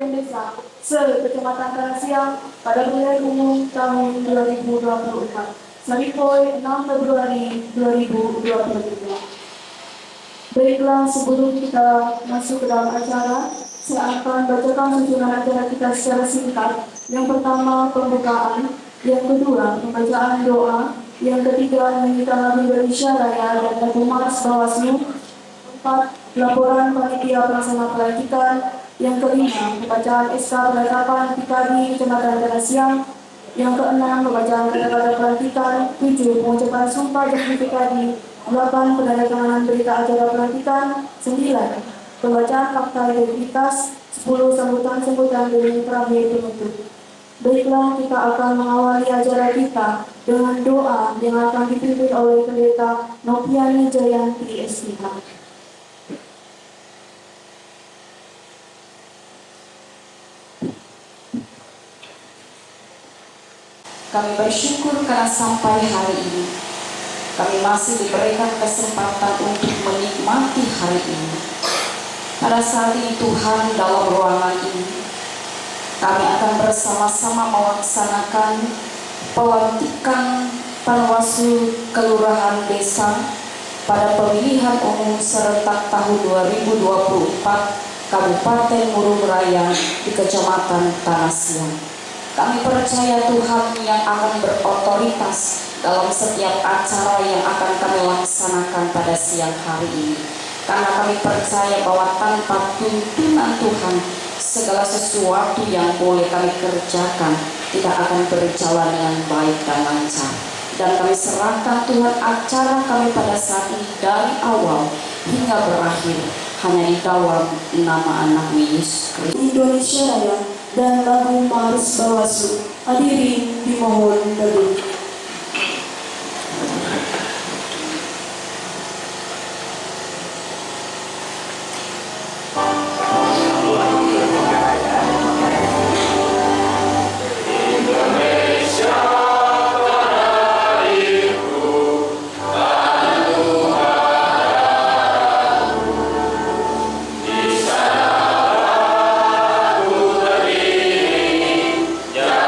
Kabupaten Desa se-Kecamatan Karasiang pada pemilihan umum tahun 2024, Saripoi 6 Februari 2023. Baiklah, sebelum kita masuk ke dalam acara, saya akan bacakan susunan acara kita secara singkat. Yang pertama, pembukaan. Yang kedua, pembacaan doa. Yang ketiga, menyanyikan lagu Indonesia Raya dan lagu Mars Bawaslu. Empat, laporan panitia pelaksana pelantikan. Yang kelima, pembacaan SK penetapan PKD Kecamatan Karasiang. Yang keenam, pembacaan kata-kata pelantikan. 7, pengucapan sumpah jadi PKD. 8, penandatanganan berita acara pelantikan. 9, pembacaan fakta identitas. 10, sambutan-sambutan dan terakhir penutup. Baiklah, kita akan mengawali acara kita dengan doa yang akan dipimpin oleh Pendeta Noviani Jayanti SPH. Kami bersyukur karena sampai hari ini kami masih diberikan kesempatan untuk menikmati hari ini. Pada saat ini Tuhan, dalam ruangan ini kami akan bersama-sama melaksanakan pelantikan Panwaslu Kelurahan Desa pada pemilihan umum serentak tahun 2024 Kabupaten Murung Raya di Kecamatan Karasiang. Kami percaya Tuhan yang akan berotoritas dalam setiap acara yang akan kami laksanakan pada siang hari ini. Karena kami percaya bahwa tanpa tuntunan Tuhan, segala sesuatu yang boleh kami kerjakan tidak akan berjalan dengan baik dan lancar. Dan kami serahkan Tuhan acara kami pada saat ini dari awal hingga berakhir hanya di dalam nama anak-Mu Yesus Kristus. Indonesia Raya dan lagu Mars Bawaslu. Hadirin dimohon berdiri.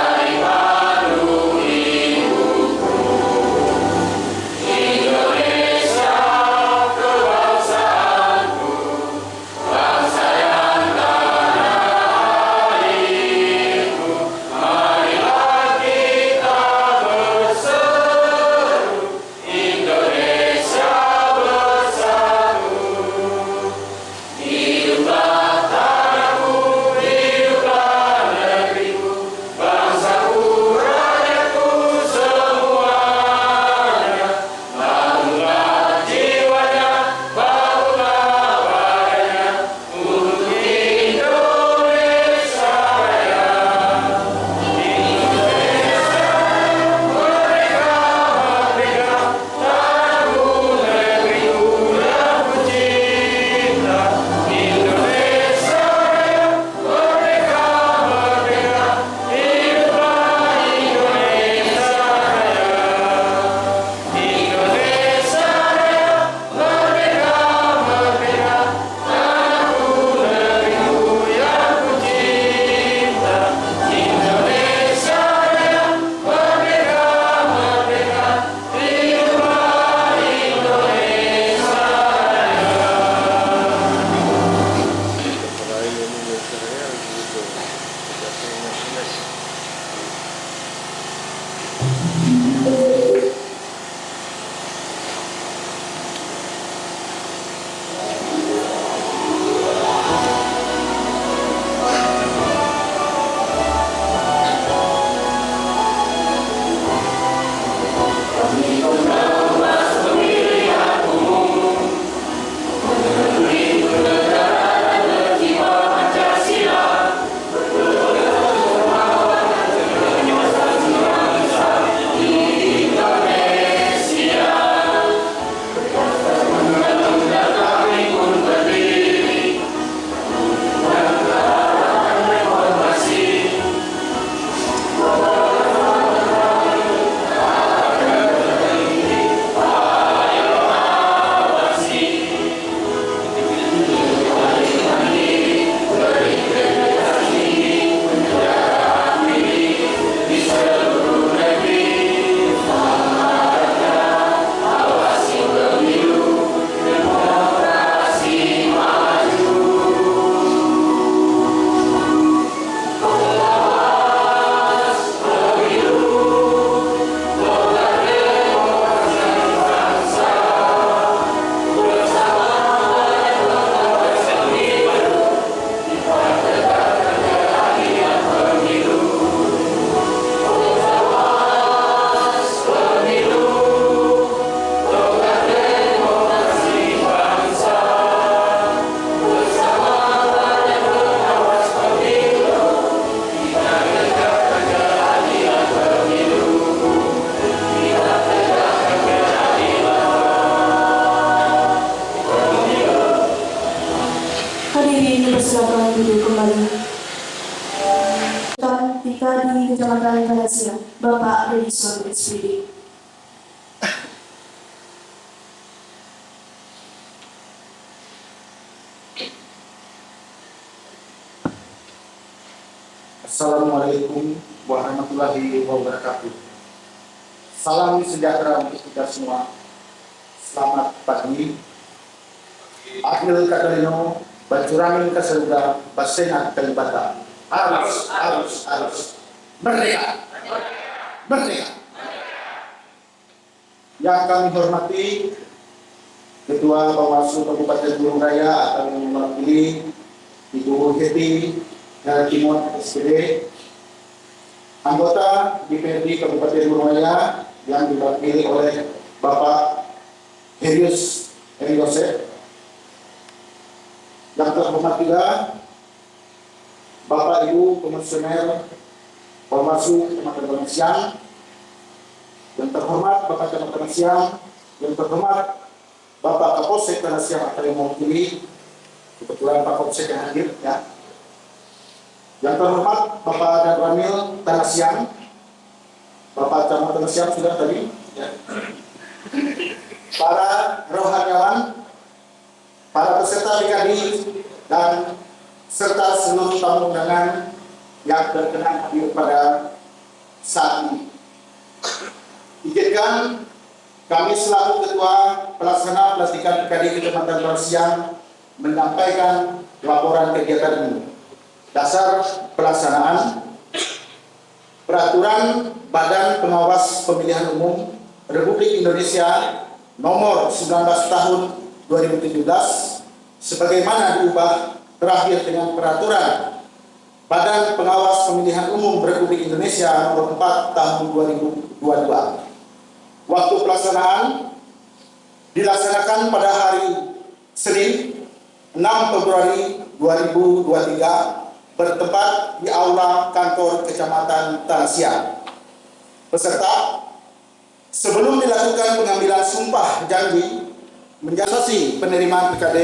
Jadi padu Februari Kecamatan Tanasia, Bapak Redison SPD. Assalamualaikum warahmatullahi wabarakatuh. Salam sejahtera untuk kita semua. Selamat pagi. Akhil Kadalino, Bacuramin Kasaruda, Basenat Kalibata. Harus. Merdeka. Merdeka. Yang kami hormati, Ketua Bawaslu Kabupaten Gunung Raya akan mewakili Ibu Heti Timon SPD, anggota DPRD Kabupaten Gunung Raya yang diwakili oleh Bapak Herius Yosef, yang terhormat juga Bapak Ibu Komisioner Bawaslu Kecamatan Tanasiang, yang terhormat Bapak Camat Tanasiang, yang terhormat Bapak Kapolsek Tanasiang akan mewakili, kebetulan Pak Kapolsek yang hadir ya. Yang terhormat Bapak Dan Ramil Tanasiang, Bapak Camat Tanasiang sudah tadi ya. Para rohaniawan, para peserta BKD, dan serta seluruh tamu undangan yang berkenan hadir pada saat ini. Izinkan kami selaku Ketua Pelaksana Pelantikan BKD Kecamatan Tanasiang menyampaikan laporan kegiatan ini. Dasar pelaksanaan Peraturan Badan Pengawas Pemilihan Umum Republik Indonesia Nomor 19 Tahun 2017 sebagaimana diubah terakhir dengan Peraturan Badan Pengawas Pemilihan Umum Republik Indonesia Nomor 4 Tahun 2022. Waktu pelaksanaan dilaksanakan pada hari Senin 6 Februari 2023 bertempat di Aula Kantor Kecamatan Tanasiang. Peserta, sebelum dilakukan pengambilan sumpah janji menjadi penerimaan PKD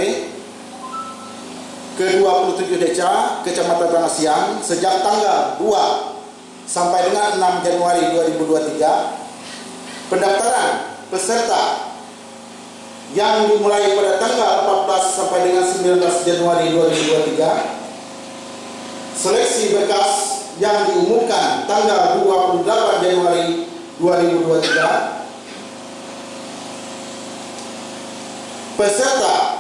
ke-27 Deca Kecamatan Tanasiang sejak tanggal 2 sampai dengan 6 Januari 2023, pendaftaran peserta yang dimulai pada tanggal 14 sampai dengan 19 Januari 2023, seleksi berkas yang diumumkan tanggal 28 Januari 2023. Peserta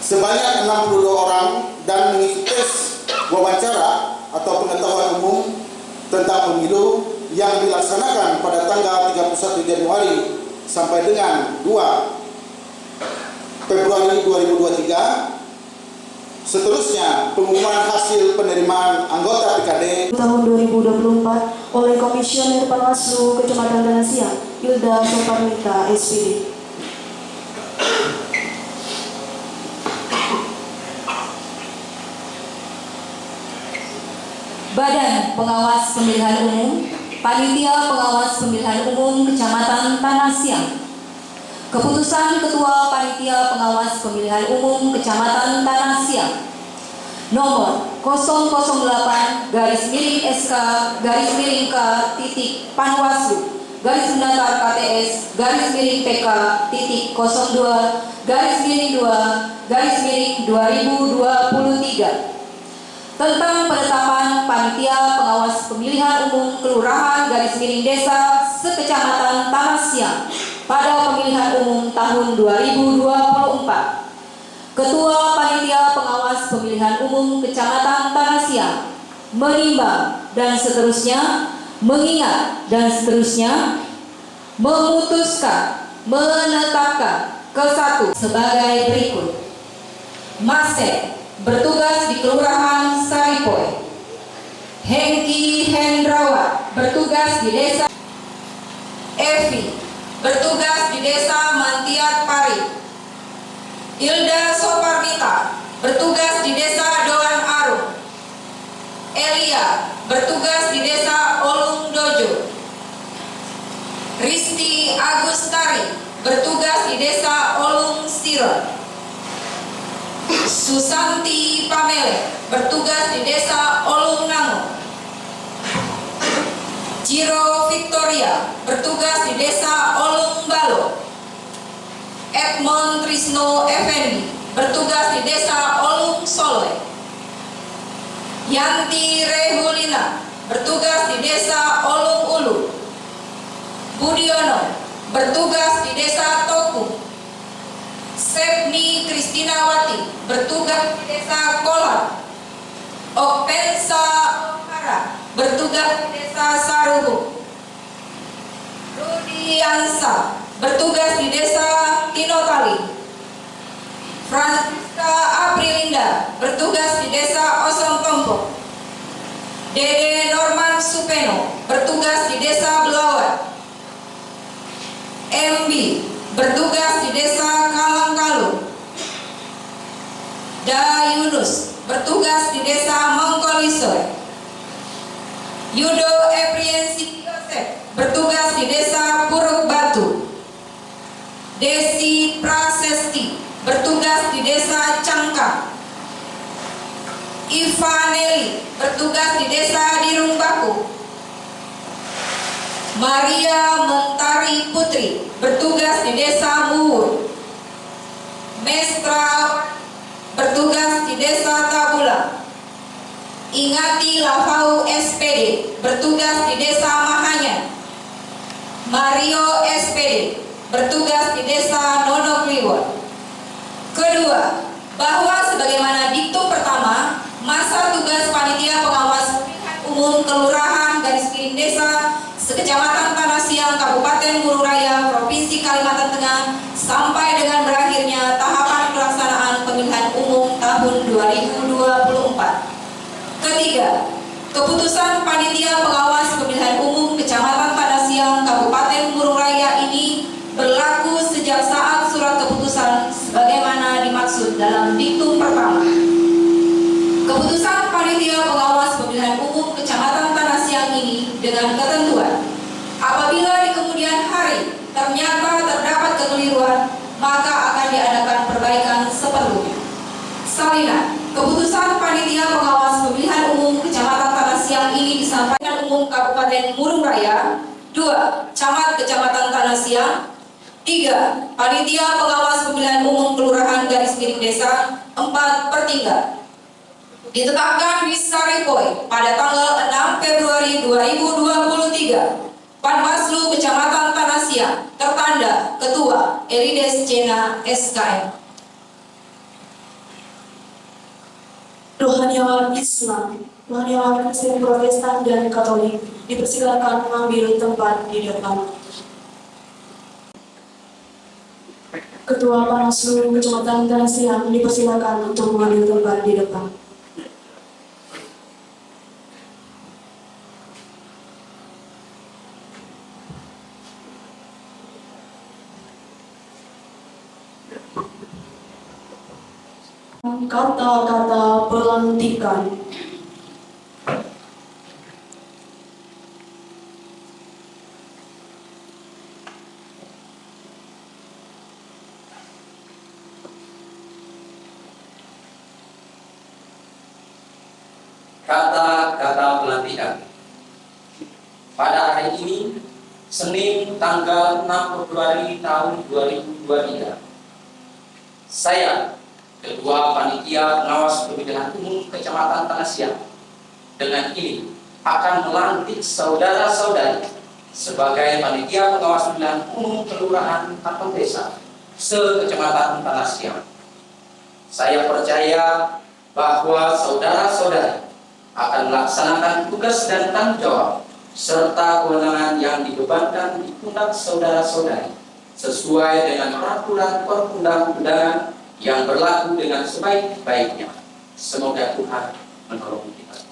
sebanyak 62 orang dan mengikuti tes wawancara atau pengetahuan umum tentang pemilu yang dilaksanakan pada tanggal 31 Januari sampai dengan 2 Februari 2023. Seterusnya, pengumuman hasil penerimaan anggota PKD Tahun 2024 oleh Komisioner Bawaslu Kecamatan Tanasiang, Hilda Soparmita, SPD. Badan Pengawas Pemilihan Umum, Panitia Pengawas Pemilihan Umum Kecamatan Tanasiang. Keputusan Ketua Panitia Pengawas Pemilihan Umum Kecamatan Tanasiang nomor 008-PK-PK-2-2-2023 tentang penetapan Panitia Pengawas Pemilihan Umum Kelurahan-Desa sekecamatan Tanasiang pada pemilihan umum tahun 2024. Ketua Panitia Pengawas Pemilihan Umum Kecamatan Tanasiang menimbang dan seterusnya, mengingat dan seterusnya, memutuskan, menetapkan ke-1 sebagai berikut. Masek bertugas di Kelurahan Saripoi. Hengki Hendrawan bertugas di Desa. Evi bertugas di Desa Mantiat Pari. Hilda Soparmita bertugas di Desa Doan Arum. Elia bertugas di Desa Olung Dojo. Risti Agustari bertugas di Desa Olung Stiron. Susanti Pamele bertugas di Desa Olung Nango. Wiro Victoria, bertugas di Desa Olung Balo. Edmond Trisno Effendi, bertugas di Desa Olung Soleh. Yanti Rehulina, bertugas di Desa Olung Ulu. Budiono, bertugas di Desa Toku. Sepni Kristinawati, bertugas di Desa Kolar. Opensa Okara, bertugas di Desa Saruhu. Rudi Ansa, bertugas di Desa Tinotali. Francisca Aprilinda, bertugas di Desa Osong Tompo. Dede Norman Supeno, bertugas di Desa Belawat. MB, bertugas di Desa Kalangkalu. Da Yunus, bertugas di Desa Mongkolisoy. Yudo Epriensi Yosef, bertugas di Desa Puruk Batu. Desi Prasesti, bertugas di Desa Cangkang. Ivaneli, bertugas di Desa Dirung Baku. Maria Mentari Putri, bertugas di Desa Muwur. Mestra, bertugas di Desa Tabulang. Ingati Lavau SPD, bertugas di Desa Mahanyan. Mario SPD, bertugas di Desa Nonokliwon. Kedua, bahwa sebagaimana diktum pertama, masa tugas panitia pengawas pemilihan umum kelurahan _ desa sekecamatan Tanah Siang Kabupaten Muru Raya Provinsi Kalimantan Tengah sampai dengan berakhirnya tahapan pelaksanaan pemilihan umum tahun 2024. Ketiga, keputusan panitia pengawas pemilihan umum Kecamatan Tanah Siang Kabupaten Muru Raya ini berlaku sejak saat surat keputusan sebagaimana dimaksud dalam diktum pertama. Keputusan panitia pengawas pemilihan umum Kecamatan Tanah Siang ini dengan ketentuan, apabila di kemudian hari ternyata terdapat kekeliruan, maka akan diadakan perbaikan seperlunya. Salinan, keputusan panitia pengawas pemilihan umum Kecamatan Tanah Siang ini disampaikan umum Kabupaten Muru Raya. 2. Camat Kecamatan Tanah Siang. 3. Panitia pengawas pemilihan umum kelurahan _ desa 4/3. Ditetapkan di Saripoi pada tanggal 6 Februari 2023. Panwaslu Kecamatan Tanah Siang, tertanda Ketua Elides Cena SKM. Rohaniawan Islam, rohaniawan Kristen Protestan dan Katolik dipersilakan mengambil tempat di depan. Ketua Panwaslu Kecamatan Tanah Siang dipersilakan untuk mengambil tempat di depan. Kata-kata pelantikan. Kata-kata pelantikan. Pada hari ini, Senin tanggal 6 Februari tahun 2023, saya, Ketua Panitia Pengawas Pemilihan Umum Kecamatan Tanah Siang, dengan ini akan melantik saudara-saudari sebagai Panitia Pengawas Pemilihan Umum Kelurahan atau Desa se-Kecamatan Tanah Siang. Saya percaya bahwa saudara-saudari akan melaksanakan tugas dan tanggung jawab serta kewenangan yang dibebankan di pundak saudara-saudari sesuai dengan peraturan perundang-undangan yang berlaku dengan sebaik-baiknya. Semoga Tuhan menolong kita.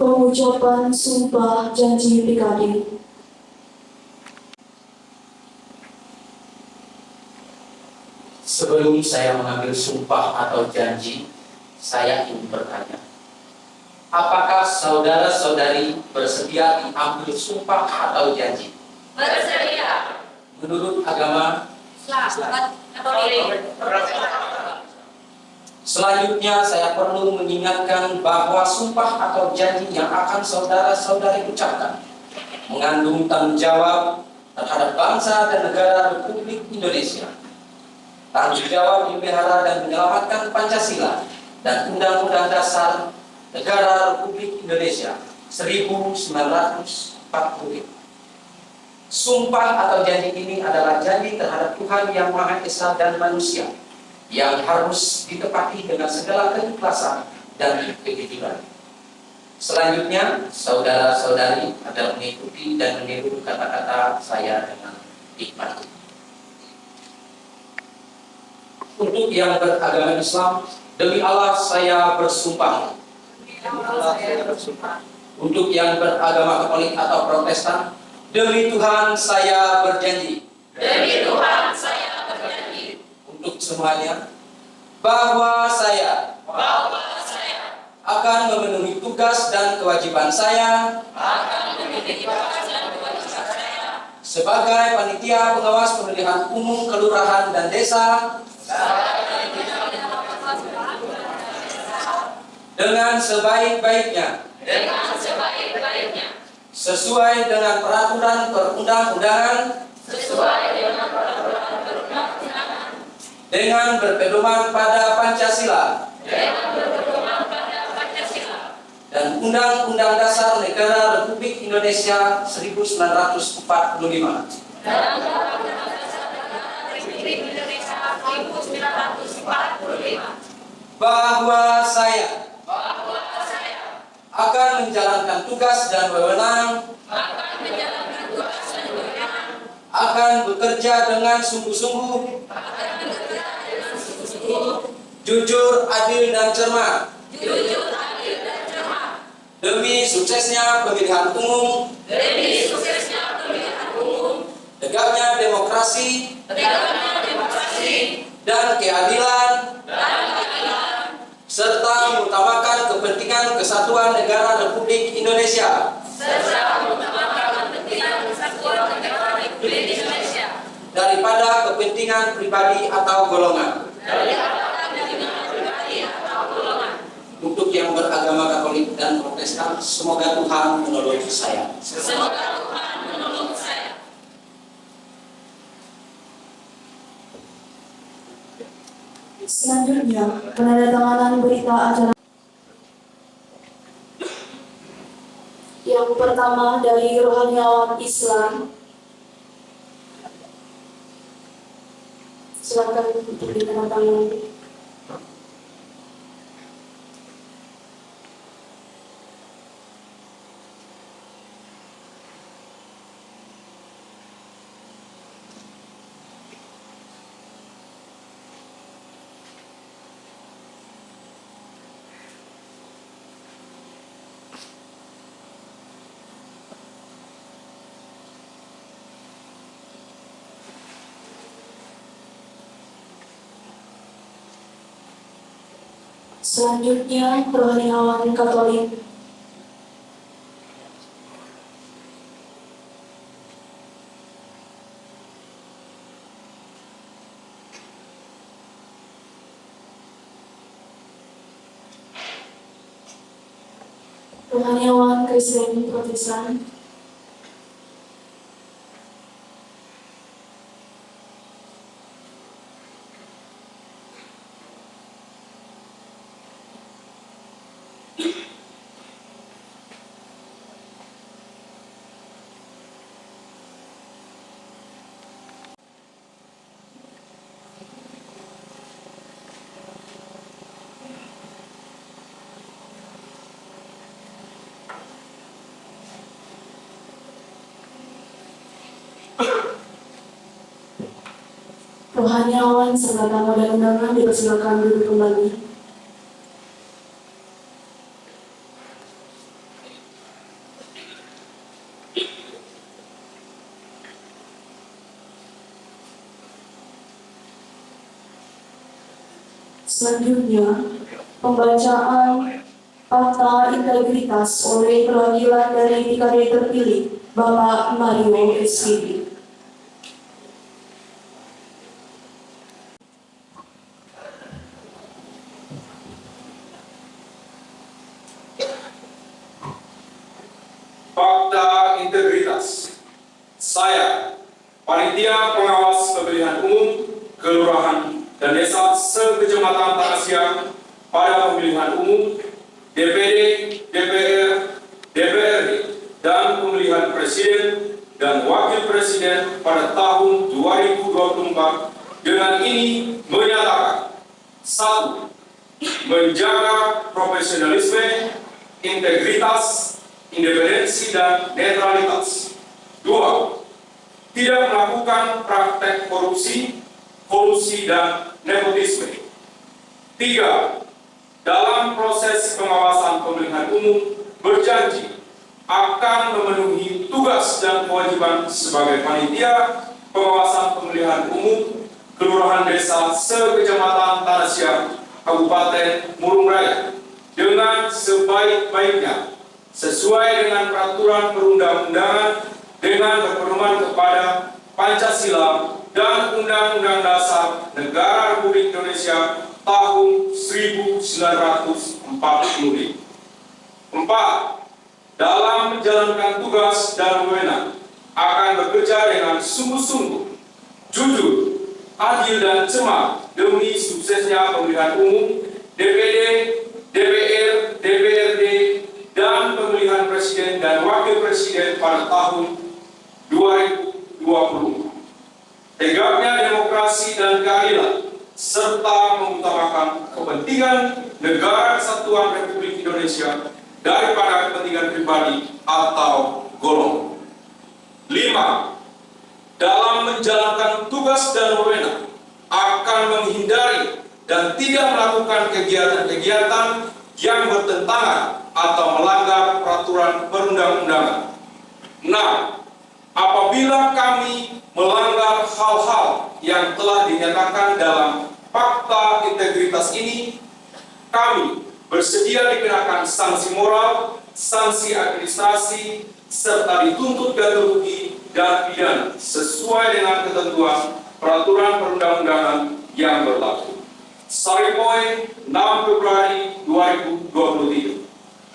Pengucapan sumpah janji pribadi. Sebelum saya mengambil sumpah atau janji, saya ingin bertanya, apakah saudara-saudari bersedia diambil sumpah atau janji? Bersedia. Menurut agama Selamat. Selanjutnya saya perlu mengingatkan bahwa sumpah atau janji yang akan saudara-saudari ucapkan mengandung tanggung jawab terhadap bangsa dan negara Republik Indonesia. Tanggung jawab memelihara dan menyelamatkan Pancasila dan Undang-Undang Dasar Negara Republik Indonesia 1945. Sumpah atau janji ini adalah janji terhadap Tuhan Yang Maha Esa dan manusia yang harus ditepati dengan segala keikhlasan dan kejujuran. Selanjutnya, saudara-saudari adalah mengikuti dan meniru kata-kata saya dengan hikmat. Untuk yang beragama Islam, demi Allah saya bersumpah. Untuk yang beragama Katolik atau Protestan, demi Tuhan saya berjanji. Demi Tuhan saya berjanji. Untuk semuanya, bahwa saya akan memenuhi tugas dan kewajiban saya sebagai panitia pengawas pemilihan umum kelurahan dan desa dengan sebaik-baiknya sesuai dengan peraturan perundang-undangan dengan berpedoman pada Pancasila dan Undang-Undang Dasar Negara Republik Indonesia 1945. Bahwa saya akan menjalankan tugas dan wewenang, akan bekerja dengan sungguh-sungguh, jujur, adil, dan cermat, demi suksesnya pemilihan umum, tegaknya demokrasi, dan keadilan, serta mengutamakan kepentingan kesatuan negara Republik Indonesia daripada kepentingan pribadi atau golongan. Untuk yang beragama Katolik dan Protestan, semoga Tuhan menolong saya. Selanjutnya, penandatanganan berita acara. Yang pertama dari rohaniawan Islam. Silakan untuk ditandatangani. Selanjutnya, rohaniawan Katolik. Rohaniawan Kristen Protestan. Rohaniawan serta tamu dan undangan dipersilakan duduk kembali. Selanjutnya, pembacaan fakta integritas oleh perwakilan dari DKD terpilih, Bapak Mario SPD. Saya, Panitia Pengawas Pemilihan Umum Kelurahan dan Desa se-Kecamatan Tanah Siang pada pemilihan umum DPD, DPR, DPRD, dan pemilihan Presiden dan Wakil Presiden pada tahun 2024 dengan ini menyatakan: 1. Menjaga profesionalisme, integritas, independensi, dan netralitas. 2. Tidak melakukan praktek korupsi, kolusi, dan nepotisme. 3. Dalam proses pengawasan pemilihan umum berjanji akan memenuhi tugas dan kewajiban sebagai panitia pengawasan pemilihan umum Kelurahan Desa se-Kecamatan Tanah Siang, Kabupaten Murung Raya dengan sebaik-baiknya sesuai dengan peraturan perundang-undangan dengan berpedoman kepada Pancasila dan Undang-Undang Dasar Negara Republik Indonesia tahun 1945. 4. Dalam menjalankan tugas dan wewenang akan bekerja dengan sungguh-sungguh, jujur, adil, dan cermat demi suksesnya pemilihan umum DPD, DPR, DPRD, dan pemilihan Presiden dan Wakil Presiden pada tahun 2020. Tegaknya demokrasi dan keadilan serta mengutamakan kepentingan Negara Kesatuan Republik Indonesia daripada kepentingan pribadi atau golongan. 5. Dalam menjalankan tugas dan wewenang akan menghindari dan tidak melakukan kegiatan-kegiatan yang bertentangan atau melanggar peraturan perundang-undangan. 6. Apabila kami melanggar hal-hal yang telah dinyatakan dalam fakta integritas ini, kami bersedia dikenakan sanksi moral, sanksi administrasi, serta dituntut ganti rugi dan pidana sesuai dengan ketentuan peraturan perundang-undangan yang berlaku. Saripoi, 6 Februari 2023.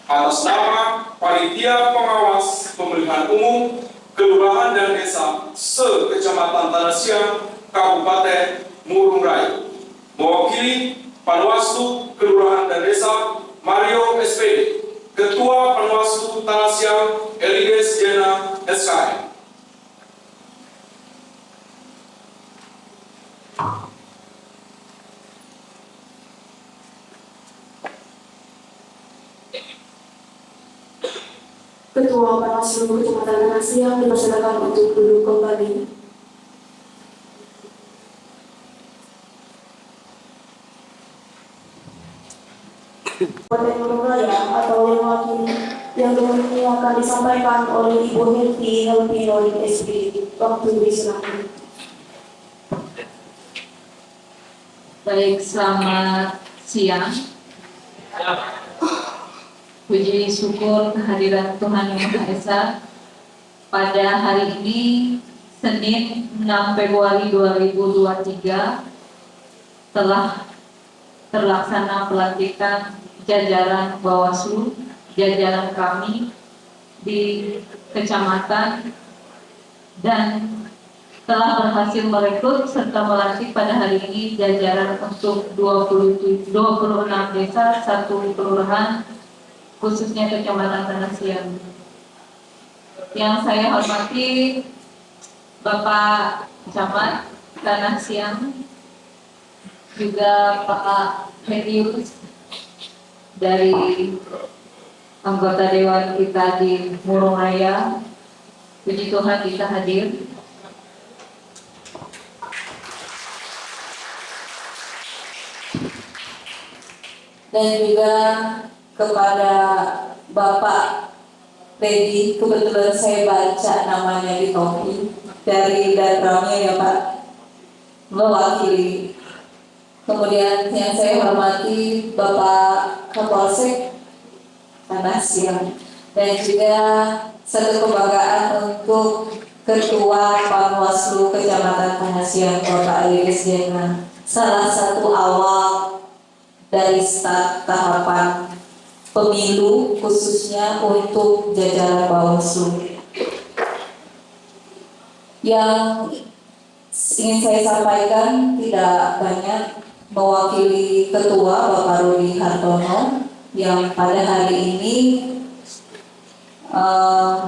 Atas nama Panitia Pengawas Pemilihan Umum Kelurahan dan Desa se-Kecamatan Tanah Siang, Kabupaten Murung Raya, mewakili Panwaslu Kelurahan dan Desa Mario SPD, Ketua Panwaslu Tanah Siang Elides Jena SKM. Ketua Panwaslu Kecamatan Tanah Siang dipersilakan untuk duduk kembali. Kabupaten Murung Raya atau yang mewakili yang ini akan disampaikan oleh Ibu Helpi Nolin SPD. Waktu disilakan. Baik, selamat siang. Puji syukur kehadiran Tuhan Yang Maha Esa pada hari ini, Senin 6 Februari 2023, telah terlaksana pelantikan jajaran Bawaslu, jajaran kami di kecamatan, dan telah berhasil merekrut serta melantik pada hari ini jajaran untuk 26 desa, 1 kelurahan, khususnya Kecamatan Tanah Siang. Yang saya hormati Bapak Camat Tanah Siang, juga Pak Herius dari anggota Dewan kita di Murung Raya. Puji Tuhan kita hadir. Dan juga kepada Bapak Pedi, kebetulan saya baca namanya di topi dari backgroundnya ya Pak, mewakili. Kemudian yang saya hormati Bapak Kapolsek Tanah Siang, dan juga satu kebanggaan untuk Ketua Panwaslu Kecamatan Tanah Siang Bapak Elides Jena, salah satu awal dari start tahapan pemilu khususnya untuk jajaran Bawaslu. Yang ingin saya sampaikan tidak banyak, mewakili Ketua Bapak Rudi Hartono yang pada hari ini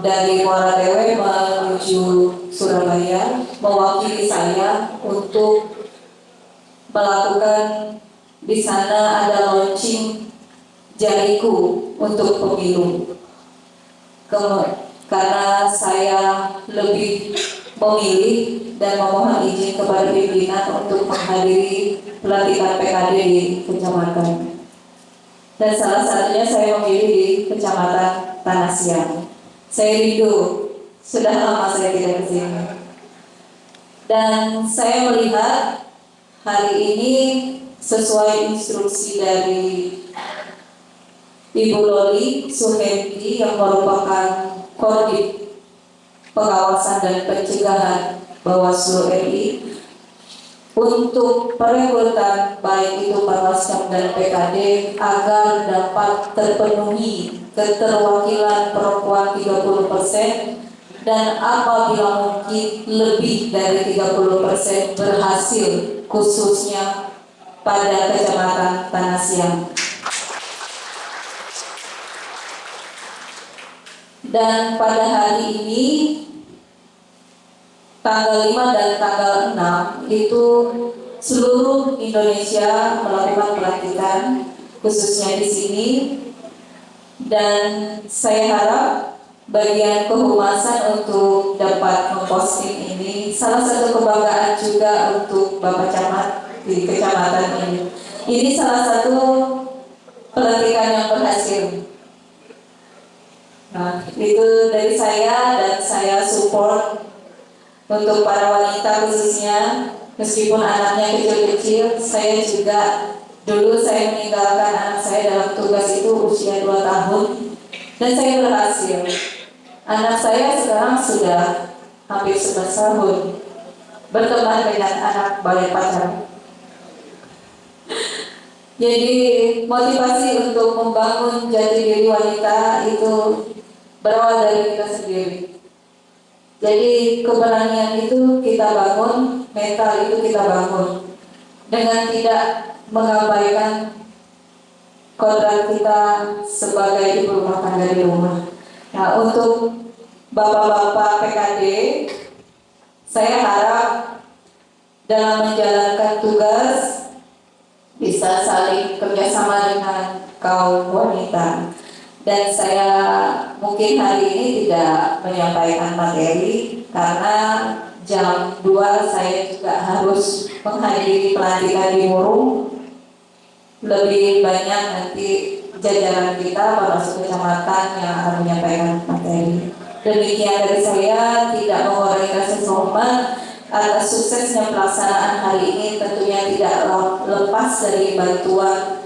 dari Muara Dewe menuju Surabaya mewakili saya untuk melakukan di sana ada launching Jariku untuk pemilu. Karena saya lebih memilih dan memohon izin kepada pimpinan untuk menghadiri pelantikan PKD di kecamatan. Dan salah satunya saya memilih di Kecamatan Tanah Siang. Saya rindu, sudah lama saya tidak ke sini. Dan saya melihat hari ini sesuai instruksi dari Ibu Loli Suhenti yang merupakan Korbit Pengawasan dan Pencegahan Bawaslu RI untuk perekrutan baik itu Panwascam dan PKD agar dapat terpenuhi keterwakilan perempuan 30% dan apabila mungkin lebih dari 30% berhasil khususnya pada Kecamatan Tanah Siang. Dan pada hari ini tanggal 5 dan tanggal 6 itu seluruh Indonesia melakukan pelantikan khususnya di sini, dan saya harap bagian kehumasan untuk dapat memposting ini. Salah satu kebanggaan juga untuk Bapak Camat di kecamatan ini. Ini salah satu pelantikan yang berhasil. Nah, itu dari saya, dan saya support untuk para wanita khususnya, meskipun anaknya kecil-kecil. Saya juga dulu saya meninggalkan anak saya dalam tugas itu usia 2 tahun dan saya berhasil. Anak saya sekarang sudah hampir 11 tahun berteman dengan anak balai pacar. Jadi motivasi untuk membangun jati diri wanita itu berawal dari kita sendiri. Jadi keberanian itu kita bangun, mental itu kita bangun dengan tidak mengabaikan kodrat kita sebagai ibu rumah tangga di rumah. Nah, untuk bapak-bapak PKD, saya harap dalam menjalankan tugas bisa saling kerjasama dengan kaum wanita. Dan saya mungkin hari ini tidak menyampaikan materi karena jam 2 saya juga harus menghadiri pelantikan di Murung. Lebih banyak nanti jajaran kita para kecamatan yang akan menyampaikan materi. Demikian dari saya, tidak mengurangi rasa hormat atas suksesnya pelaksanaan hari ini. Tentunya tidak lepas dari bantuan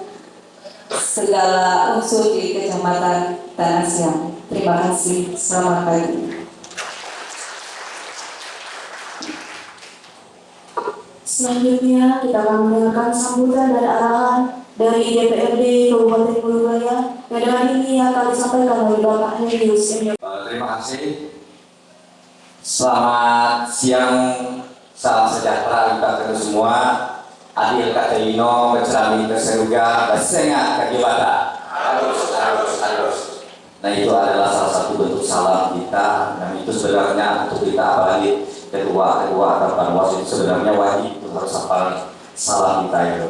segala unsur di Kecamatan Tanah Siang. Terima kasih. Selamat pagi. Selanjutnya kita akan mendengarkan sambutan dan arahan dari DPRD Kabupaten Buluraya. Pada ini akan disampaikan oleh Bapak Helius. Terima kasih. Selamat siang, salam sejahtera kita semua. Adil Katerino, Bercerami Terseruga, Bersengat Kagibata. Harus. Nah, itu adalah salah satu bentuk salam kita, dan itu sebenarnya untuk kita, apalagi kedua atau panwas itu sebenarnya wajib itu harus hafal salam kita itu.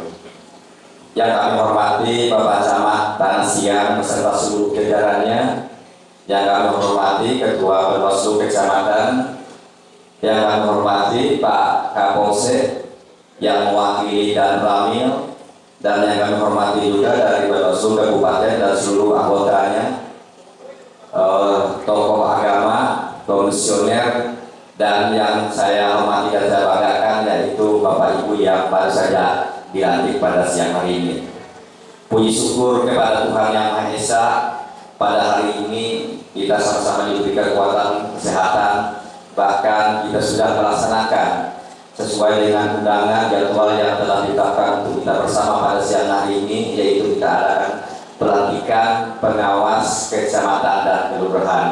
Yang kami hormati Bapak Camat Tanah Siang beserta seluruh jajarannya, yang kami hormati Ketua Bawaslu Kecamatan, yang kami hormati Pak Kapolsek yang mewakili dan Ramil, dan yang kami hormati juga dari Bawaslu Kabupaten dan seluruh anggotanya, tokoh agama, komisioner, dan yang saya hormati dan saya banggakan yaitu Bapak Ibu yang baru saja dilantik pada siang hari ini. Puji syukur kepada Tuhan Yang Maha Esa, pada hari ini kita sama-sama diberi kekuatan, kesehatan, bahkan kita sudah melaksanakan sesuai dengan undangan jadwal yang telah ditetapkan untuk kita bersama pada siang hari ini, yaitu kita adakan pelantikan pengawas kecamatan dan kelurahan.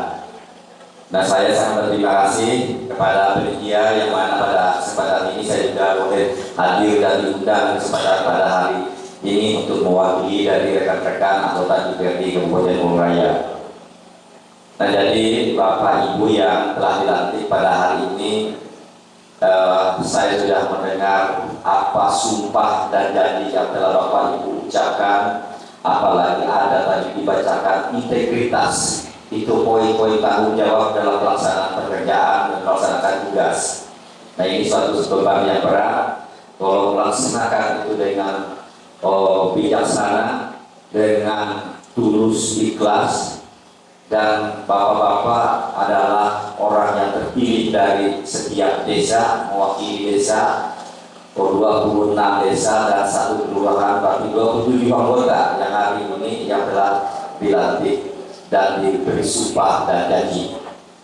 Nah, saya sangat berterima kasih kepada panitia yang mana pada kesempatan ini saya juga boleh hadir dan diundang kesempatan pada hari ini untuk mewakili dari rekan-rekan anggota DPRD Kabupaten Bogor Raya. Nah, jadi Bapak Ibu yang telah dilantik pada hari ini, saya sudah mendengar apa sumpah dan janji yang telah Bapak Ibu ucapkan, apalagi ada tadi dibacakan integritas. Itu poin-poin tanggung jawab dalam pelaksanaan pekerjaan dan melaksanakan tugas. Nah, ini suatu beban yang berat. Kalau melaksanakan itu dengan bijaksana, dengan tulus, ikhlas, dan bapak-bapak adalah orang yang terpilih dari setiap desa, mewakili desa, 26 desa dan 1 kelurahan, berarti 27 anggota yang hari ini yang telah dilantik dan diberi sumpah dan janji.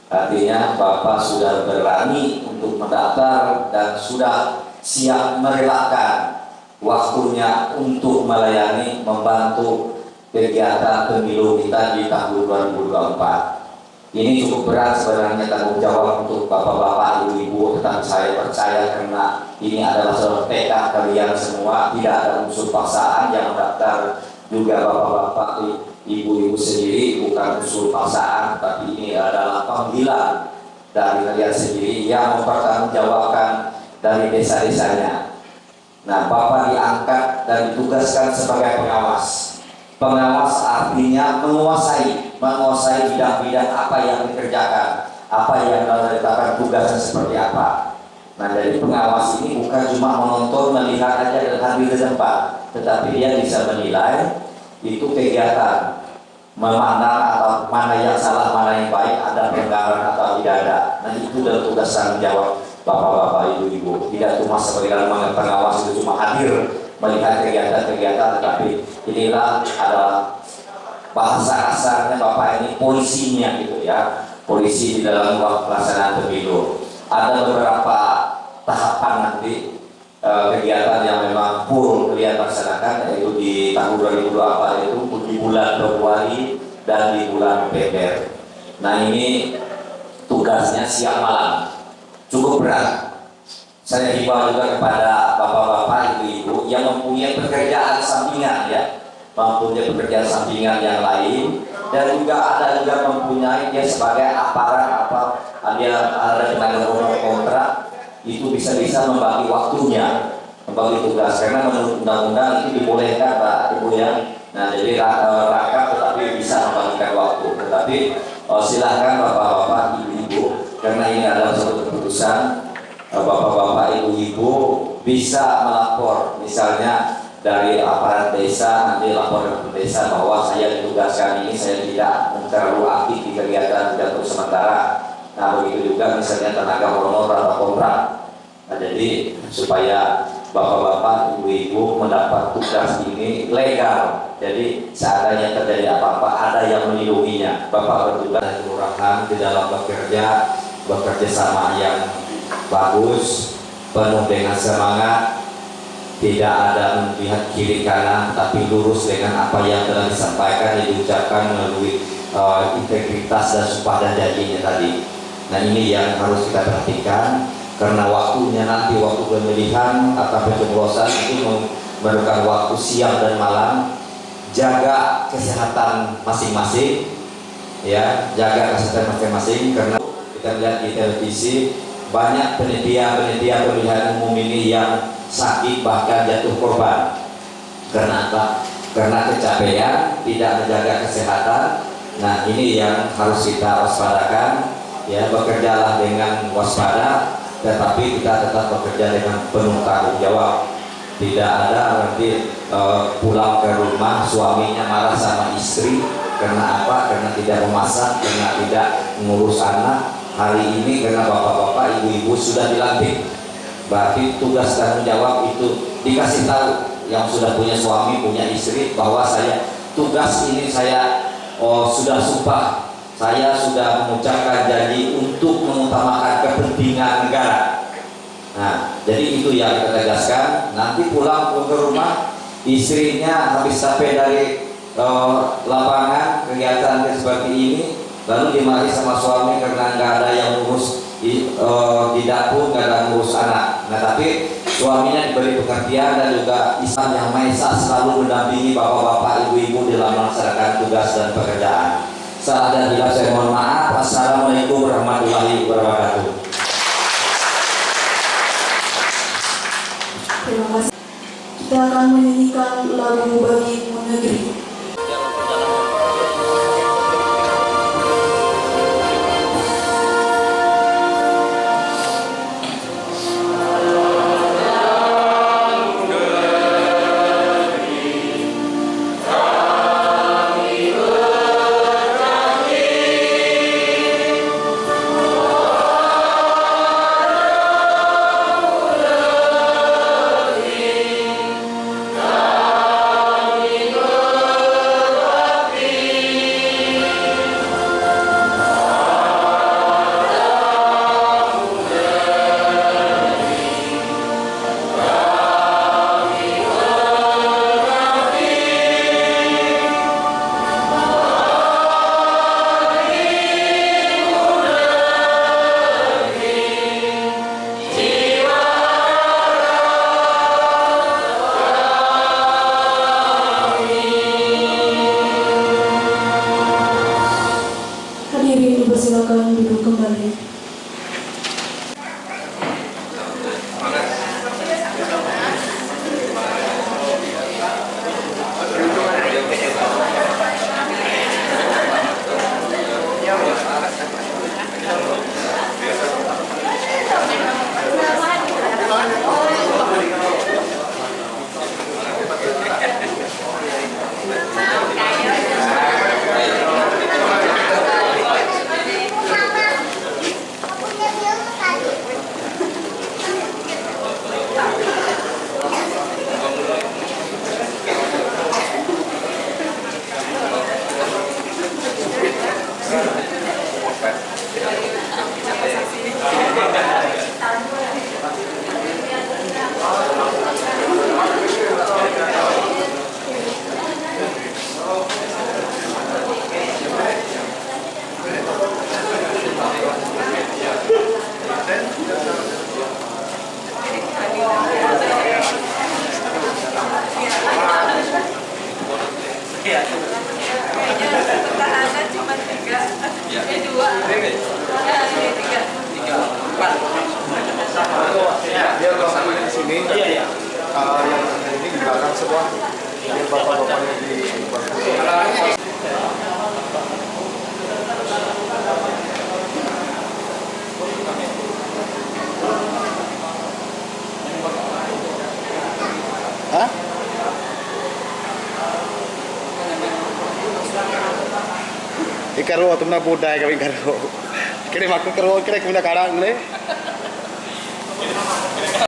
Artinya Bapak sudah berani untuk mendaftar dan sudah siap merelakan waktunya untuk melayani, membantu kegiatan pemilu kita di tahun 2024. Ini cukup berat sebenarnya tanggung jawab untuk bapak-bapak, ibu-ibu, tetapi saya percaya karena ini adalah sebuah tekad kalian semua, tidak ada unsur paksaan yang mendaftar juga bapak-bapak, ibu-ibu sendiri, bukan unsur paksaan, tapi ini adalah panggilan dari kalian sendiri yang mempertanggungjawabkan dari desa-desanya. Nah, Bapak diangkat dan ditugaskan sebagai pengawas. Pengawas artinya menguasai bidang-bidang apa yang dikerjakan, apa yang dilakukan tugasnya seperti apa. Nah, dari pengawas ini bukan cuma menonton, melihat aja dan hadir di tempat, tetapi dia bisa menilai itu kegiatan, memandang atau mana yang salah, mana yang baik, ada pelanggaran atau tidak ada. Nah, itu adalah tugas tanggung jawab bapak-bapak, ibu-ibu. Tidak cuma sebagai pengawas itu cuma hadir melihat kegiatan-kegiatan, tetapi inilah adalah bahasa kasarnya Bapak ini polisinya gitu ya, polisi di dalam pelaksanaan pemilu. Ada beberapa tahapan nanti kegiatan yang memang full kalian laksanakan, yaitu di tahun 2024 itu di bulan Februari dan di bulan November. Nah, ini tugasnya siang malam, cukup berat. Saya himbau juga kepada bapak-bapak, ibu-ibu yang mempunyai pekerjaan sampingan ya, mempunyai pekerjaan sampingan yang lain, dan juga ada juga mempunyai dia sebagai aparat dia ada tenaga kontrak, itu bisa membagi waktunya, membagi tugas, karena menurut undang-undang itu dibolehkan Pak Ibu ya. Nah, jadi rakyat tetapi bisa membagikan waktu, tetapi silahkan bapak-bapak, ibu-ibu, karena ini adalah suatu keputusan. Bapak-bapak, ibu-ibu bisa melapor, misalnya dari aparat desa, nanti lapor ke desa bahwa saya ditugaskan ini, saya tidak terlalu aktif di kegiatan jatuh sementara. Nah, begitu juga misalnya tenaga honor atau kontrak. Nah, jadi supaya bapak-bapak, ibu-ibu mendapat tugas ini legal. Jadi seandainya terjadi apa-apa, ada yang melindunginya. Bapak bertugas di kelurahan di dalam bekerja sama yang bagus, penuh dengan semangat, tidak ada melihat kiri kanan, tapi lurus dengan apa yang telah disampaikan, diucapkan melalui integritas dan sumpah dan janjinya tadi. Nah, ini yang harus kita perhatikan, karena waktunya nanti waktu pemilihan atau pencoblosan itu memerlukan waktu siang dan malam. Jaga kesehatan masing-masing, ya, jaga kesehatan masing-masing, karena kita lihat di televisi banyak penelitian pemilihan umum ini yang sakit bahkan jatuh korban. Karena apa? Karena kecapean, tidak menjaga kesehatan. Nah, ini yang harus kita waspadakan. Ya, bekerjalah dengan waspada, tetapi kita tetap bekerja dengan penuh tanggung jawab. Tidak ada nanti pulang ke rumah suaminya marah sama istri karena apa? Karena tidak memasak, karena tidak mengurus anak. Hari ini karena bapak-bapak, ibu-ibu sudah dilantik, berarti tugas tanggung jawab itu dikasih tahu yang sudah punya suami, punya istri, bahwa saya tugas ini saya sudah sumpah, saya sudah mengucapkan janji untuk mengutamakan kepentingan negara. Nah, jadi itu yang kita tegaskan. Nanti pulang ke rumah, istrinya habis capek dari lapangan kegiatan seperti ini, lalu dimarahi sama suami karena nggak ada yang ngurus di dapur, nggak ada ngurus anak. Nah tapi suaminya diberi pengertian dan juga Islam yang Maha Esa selalu mendampingi bapak-bapak, ibu-ibu dalam melaksanakan tugas dan pekerjaan. Salah dan hilaf saya mohon maaf. Assalamualaikum warahmatullahi wabarakatuh. Terima kasih. Kita akan menyanyikan lagu Bagimu Negeri. Hadirin dipersilakan duduk kembali. Biar bapak di sini, yang ini di belakang semua, biar bapak-bapaknya di belakang. Hah? Ikaro, tumna budaya kami ikaro. Kira makan karo, kira kumna karang ne?